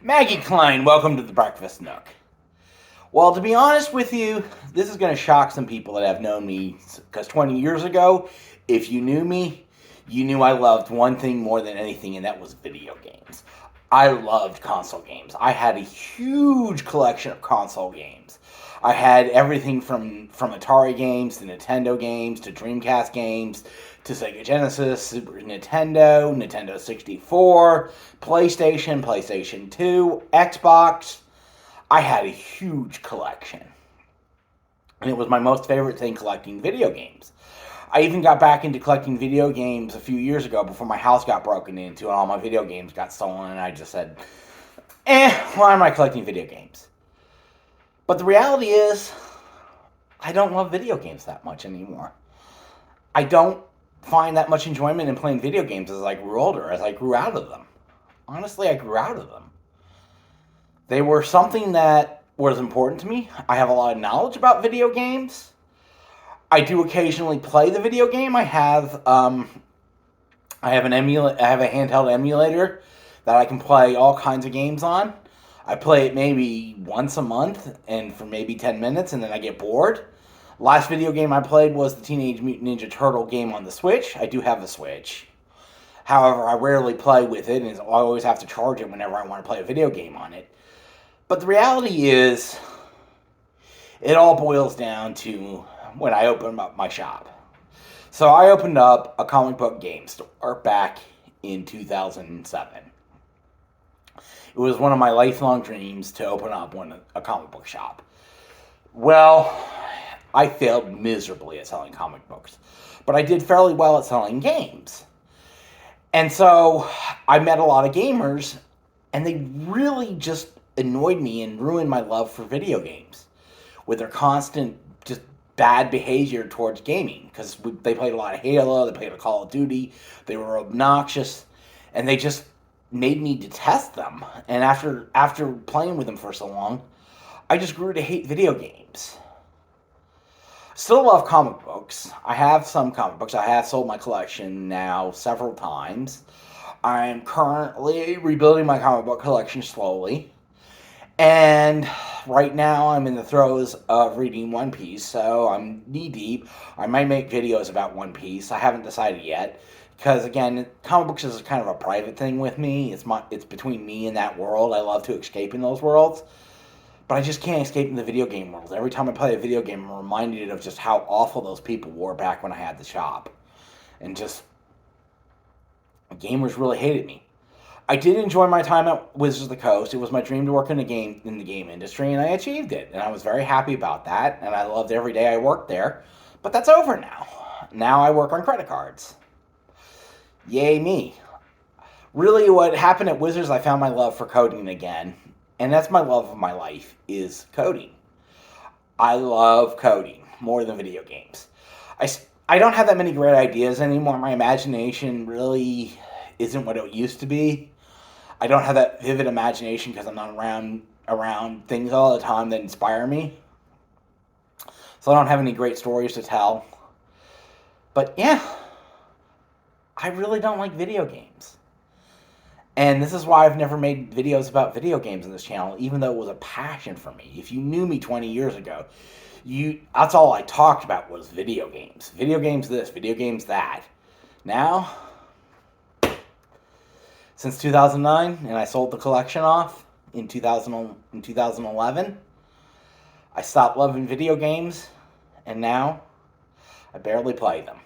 Maggie Klein, welcome to the Breakfast Nook. Well, to be honest with you, this is going to shock some people that have known me, because 20 years ago, if you knew me, you knew I loved one thing more than anything, and that was video games. I loved console games. I had a huge collection of console games. I had everything from Atari games to Nintendo games to Dreamcast games to Sega Genesis, Super Nintendo, Nintendo 64, PlayStation, PlayStation 2, Xbox. I had a huge collection. And it was my most favorite thing, collecting video games. I even got back into collecting video games a few years ago before my house got broken into and all my video games got stolen, and I just said, why am I collecting video games? But the reality is, I don't love video games that much anymore. I don't find that much enjoyment in playing video games as I grew older, as I grew out of them. Honestly, I grew out of them. They were something that was important to me. I have a lot of knowledge about video games. I do occasionally play the video game. I have a handheld emulator that I can play all kinds of games on. I play it maybe once a month and for maybe 10 minutes, and then I get bored. Last video game I played was the Teenage Mutant Ninja Turtle game on the Switch. I do have a Switch. However, I rarely play with it, and I always have to charge it whenever I want to play a video game on it. But the reality is, it all boils down to when I open up my shop. So I opened up a comic book game store back in 2007. It was one of my lifelong dreams to open up a comic book shop. Well, I failed miserably at selling comic books, but I did fairly well at selling games. And so I met a lot of gamers, and they really just annoyed me and ruined my love for video games with their constant just bad behavior towards gaming, because they played a lot of Halo, they played a Call of Duty, they were obnoxious, and they just made me detest them. And after playing with them for so long, I just grew to hate video games. Still love comic books. I have some comic books. I have sold my collection now several times. I'm currently rebuilding my comic book collection slowly. And right now I'm in the throes of reading One Piece, so I'm knee deep. I might make videos about One Piece. I haven't decided yet, because again, comic books is kind of a private thing with me. It's between me and that world. I love to escape in those worlds, but I just can't escape in the video game world. Every time I play a video game, I'm reminded of just how awful those people were back when I had the shop, and just gamers really hated me. I did enjoy my time at Wizards of the Coast. It was my dream to work in the game industry, and I achieved it. And I was very happy about that, and I loved every day I worked there. But that's over now. Now I work on credit cards. Yay me. Really, what happened at Wizards, I found my love for coding again. And that's my love of my life, is coding. I love coding more than video games. I don't have that many great ideas anymore. My imagination really isn't what it used to be. I don't have that vivid imagination because I'm not around things all the time that inspire me. So I don't have any great stories to tell. But yeah, I really don't like video games. And this is why I've never made videos about video games on this channel, even though it was a passion for me. If you knew me 20 years ago, that's all I talked about was video games. Video games this, video games that. Now, since 2009, and I sold the collection off in 2011, I stopped loving video games, and now I barely play them.